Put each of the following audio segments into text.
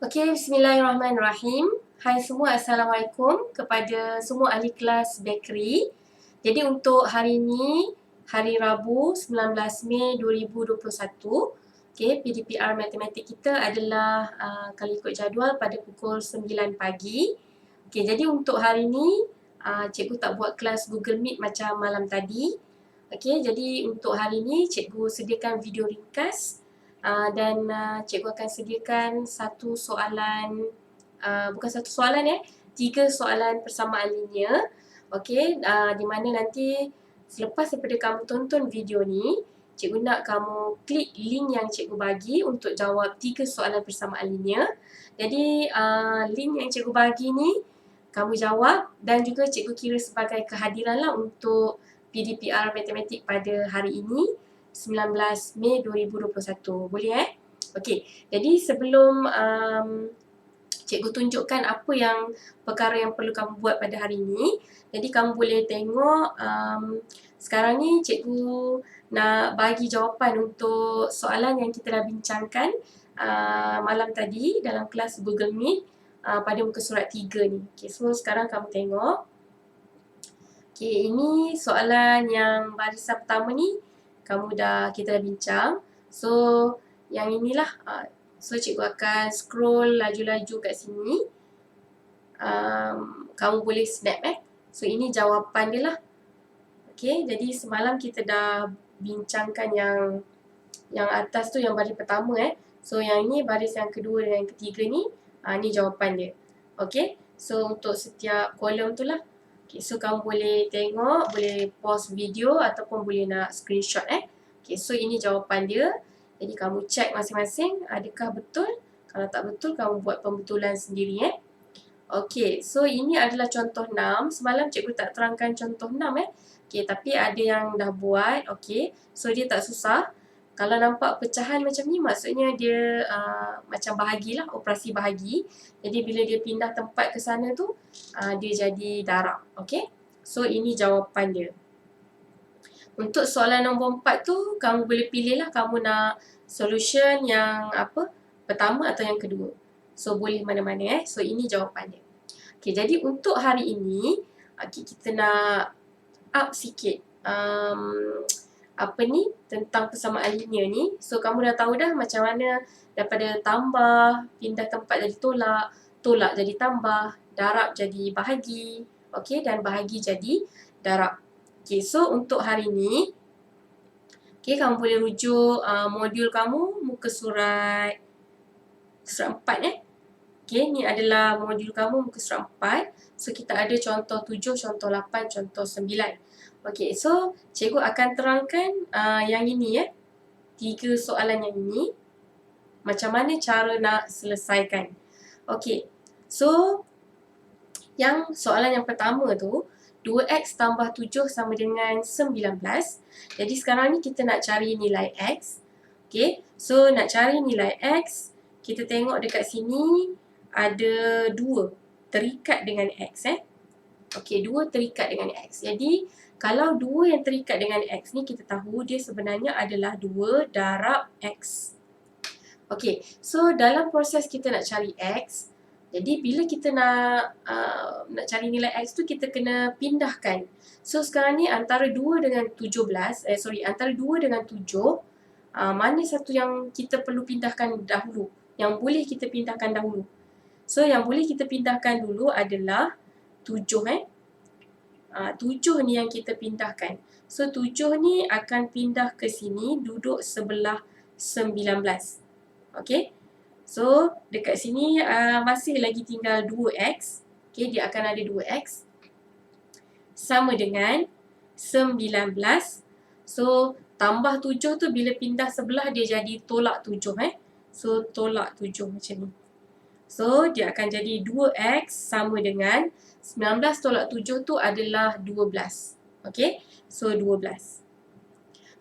Okey, bismillahirrahmanirrahim. Hai semua, Assalamualaikum kepada semua ahli kelas bakery. Jadi untuk hari ini, hari Rabu 19 Mei 2021, PDPR matematik kita adalah kalau ikut jadual pada pukul 9 pagi. Jadi untuk hari ini, cikgu tak buat kelas Google Meet macam malam tadi. Jadi untuk hari ini, cikgu sediakan video ringkas. Dan cikgu akan sediakan satu soalan, bukan satu soalan 3 soalan persamaan linear. Di mana nanti selepas daripada kamu tonton video ni, cikgu nak kamu klik link yang cikgu bagi untuk jawab 3 soalan persamaan linear. Jadi link yang cikgu bagi ni kamu jawab dan juga cikgu kira sebagai kehadiran lah untuk PDPR matematik pada hari ini 19 Mei 2021. Boleh Okey, jadi sebelum cikgu tunjukkan apa yang perkara yang perlu kamu buat pada hari ini. Jadi kamu boleh tengok sekarang ni cikgu nak bagi jawapan untuk soalan yang kita dah bincangkan malam tadi dalam kelas Google Meet pada muka surat 3 ni. So sekarang kamu tengok. Ini soalan yang barisan pertama ni kita dah bincang. So yang inilah, so cikgu akan scroll laju-laju kat sini. Kamu boleh snap So ini jawapan dia lah. Jadi semalam kita dah bincangkan yang atas tu, yang baris pertama So yang ni baris yang kedua dan yang ketiga ni, ni jawapan dia. So untuk setiap kolom tu lah. So kamu boleh tengok, boleh pause video ataupun boleh nak screenshot So ini jawapan dia. Jadi kamu check masing-masing adakah betul. Kalau tak betul, kamu buat pembetulan sendiri so ini adalah contoh 6. Semalam cikgu tak terangkan contoh 6 tapi ada yang dah buat. So dia tak susah. Kalau nampak pecahan macam ni, maksudnya dia macam bahagilah, operasi bahagi. Jadi bila dia pindah tempat ke sana tu, dia jadi darab. So ini jawapan dia. Untuk soalan nombor 4 tu, kamu boleh pilih lah kamu nak solution yang pertama atau yang kedua. So boleh mana-mana So ini jawapan dia. Jadi untuk hari ini, kita nak up sikit tentang persamaan linear ni. So kamu dah tahu dah macam mana daripada tambah, pindah tempat jadi tolak, tolak jadi tambah, darab jadi bahagi, dan bahagi jadi darab. So untuk hari ni, kamu boleh rujuk modul kamu muka surat 4 ni adalah modul kamu muka surat 4. So kita ada contoh 7, contoh 8, contoh 9. So cikgu akan terangkan yang ini 3 soalan yang ini, macam mana cara nak selesaikan. So yang soalan yang pertama tu, 2x tambah 7 sama dengan 19. Jadi sekarang ni kita nak cari nilai x. So nak cari nilai x, kita tengok dekat sini ada 2 terikat dengan x 2 terikat dengan x. Jadi kalau 2 yang terikat dengan x ni, kita tahu dia sebenarnya adalah 2 darab x. So dalam proses kita nak cari x, jadi bila kita nak cari nilai x tu, kita kena pindahkan. So sekarang ni antara 2 dengan 17, antara 2 dengan 7, mana satu yang kita perlu pindahkan dahulu? Yang boleh kita pindahkan dahulu. So yang boleh kita pindahkan dulu adalah 7 7 ni yang kita pindahkan. So 7 ni akan pindah ke sini, duduk sebelah 19. So dekat sini masih lagi tinggal 2x. Dia akan ada 2x sama dengan 19. So tambah 7 tu bila pindah sebelah dia jadi tolak 7 So tolak 7 macam ni. So dia akan jadi 2x sama dengan 19 tolak 7 tu adalah 12. So 12.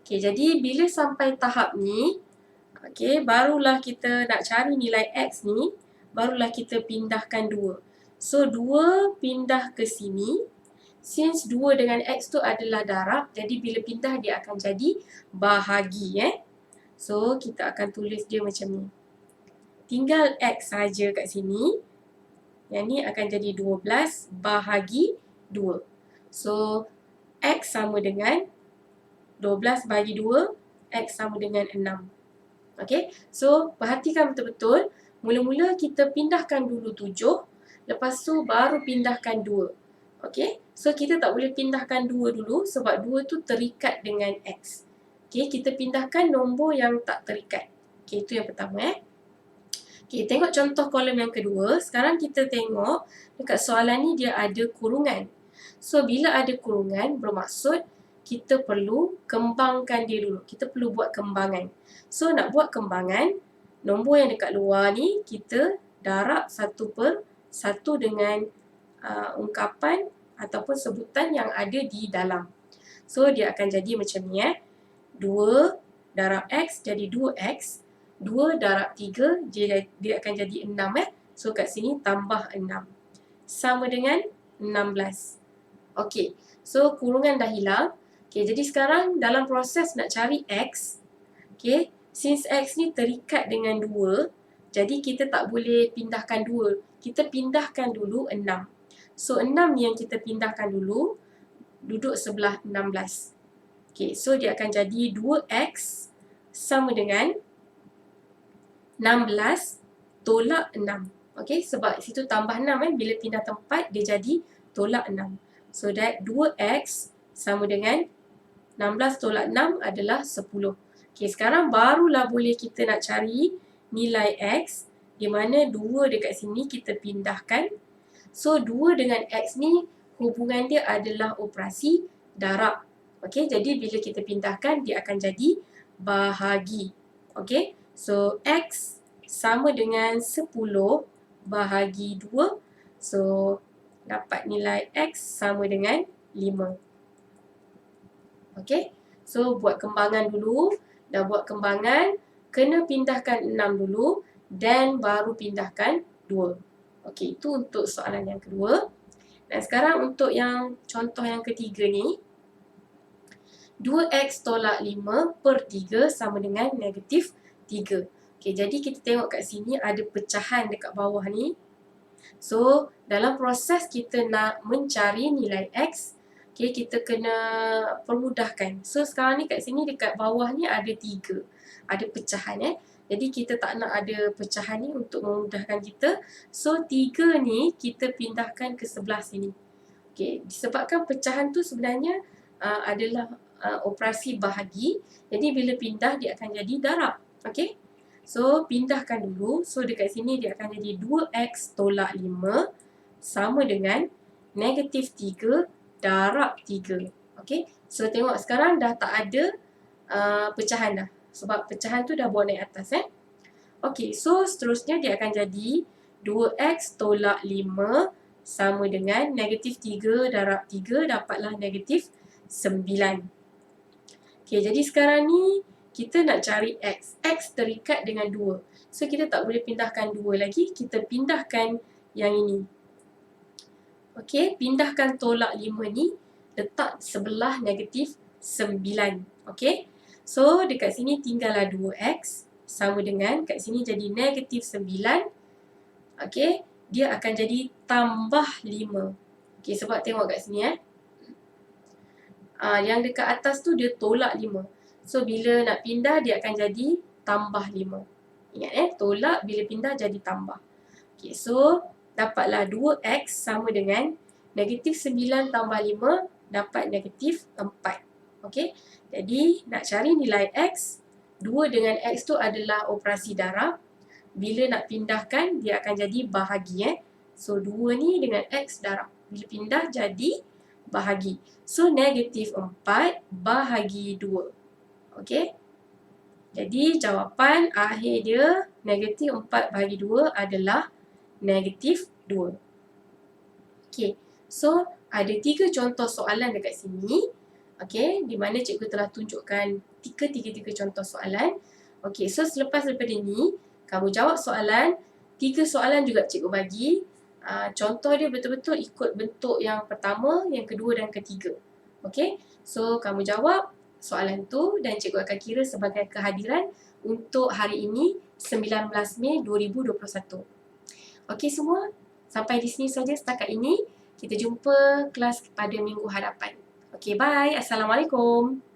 Jadi bila sampai tahap ni, barulah kita nak cari nilai x ni, barulah kita pindahkan 2. So 2 pindah ke sini. Since 2 dengan x tu adalah darab, jadi bila pindah dia akan jadi bahagi So kita akan tulis dia macam ni. tinggal X saja kat sini. Yang ni akan jadi 12 bahagi 2. So, X sama dengan 12 bahagi 2, X sama dengan 6. Okay, so perhatikan betul-betul. Mula-mula kita pindahkan dulu 7, lepas tu baru pindahkan 2. Okay, so kita tak boleh pindahkan 2 dulu sebab 2 tu terikat dengan X. Okay, kita pindahkan nombor yang tak terikat. Okay, itu yang pertama. Okay, tengok contoh kolom yang kedua. Sekarang kita tengok dekat soalan ni dia ada kurungan. So, bila ada kurungan bermaksud kita perlu kembangkan dia dulu. Kita perlu buat kembangan. So, nak buat kembangan, nombor yang dekat luar ni kita darab 1/1 dengan ungkapan ataupun sebutan yang ada di dalam. So, dia akan jadi macam ni 2 darab X jadi 2X. 2 darab 3, dia akan jadi 6 So, kat sini tambah 6. Sama dengan 16. Okey, so kurungan dah hilang. Okey, jadi sekarang dalam proses nak cari X, okey, since X ni terikat dengan 2, jadi kita tak boleh pindahkan 2. Kita pindahkan dulu 6. So, 6 ni yang kita pindahkan dulu, duduk sebelah 16. Okey, so dia akan jadi 2X sama dengan 16 tolak 6. Okey, sebab situ tambah 6 bila pindah tempat dia jadi tolak 6. So that 2X sama dengan 16 tolak 6 adalah 10. Okey, sekarang barulah boleh kita nak cari nilai X di mana 2 dekat sini kita pindahkan. So 2 dengan X ni hubungan dia adalah operasi darab. Okey, jadi bila kita pindahkan dia akan jadi bahagi. Okey. So, X sama dengan 10 bahagi 2. So, dapat nilai X sama dengan 5. Okey. So, buat kembangan dulu. Dah buat kembangan, kena pindahkan 6 dulu dan baru pindahkan 2. Okey, itu untuk soalan yang kedua. Dan sekarang untuk yang contoh yang ketiga ni. 2X tolak 5/3 sama dengan negatif 3. Okay, jadi kita tengok kat sini ada pecahan dekat bawah ni. So, dalam proses kita nak mencari nilai X, okay, kita kena permudahkan. So, sekarang ni kat sini dekat bawah ni ada 3. Ada pecahan Jadi, kita tak nak ada pecahan ni untuk memudahkan kita. So, 3 ni kita pindahkan ke sebelah sini. Okay, disebabkan pecahan tu sebenarnya adalah operasi bahagi. Jadi, bila pindah dia akan jadi darab. Okay. So, pindahkan dulu. So, dekat sini dia akan jadi 2X tolak 5 sama dengan negatif 3 darab 3. Okay. So, tengok sekarang dah tak ada pecahan dah. Sebab pecahan tu dah bawa naik atas. Okay. So, seterusnya dia akan jadi 2X tolak 5 sama dengan negatif 3 darab 3 dapatlah negatif 9. Okay. Jadi, sekarang ni kita nak cari X. X terikat dengan 2. So, kita tak boleh pindahkan 2 lagi. Kita pindahkan yang ini. Okey, pindahkan tolak 5 ni. Letak sebelah negatif 9. Okey. So, dekat sini tinggallah 2X. Sama dengan, kat sini jadi negatif 9. Okey. Dia akan jadi tambah 5. Okey, sebab tengok kat sini yang dekat atas tu dia tolak 5. So, bila nak pindah, dia akan jadi tambah 5. Ingat tolak bila pindah jadi tambah. Okay, so, dapatlah 2X sama dengan negatif 9 tambah 5 dapat negatif 4. Okay, jadi nak cari nilai X, 2 dengan X tu adalah operasi darab. Bila nak pindahkan, dia akan jadi bahagi. So, 2 ni dengan X darab. Bila pindah, jadi bahagi. So, negatif 4 bahagi 2. Okey. Jadi, jawapan akhir dia negatif 4 bahagi 2 adalah negatif 2. Okey. So, ada 3 contoh soalan dekat sini. Okey. Di mana cikgu telah tunjukkan tiga contoh soalan. Okey. So, selepas daripada ni, kamu jawab soalan. 3 soalan juga cikgu bagi. Contoh dia betul-betul ikut bentuk yang pertama, yang kedua dan ketiga. Okey. So, kamu jawab soalan tu dan cikgu akan kira sebagai kehadiran untuk hari ini. 19 Mei 2021. Okey semua, sampai di sini saja setakat ini. Kita jumpa kelas pada minggu hadapan. Okey, bye. Assalamualaikum.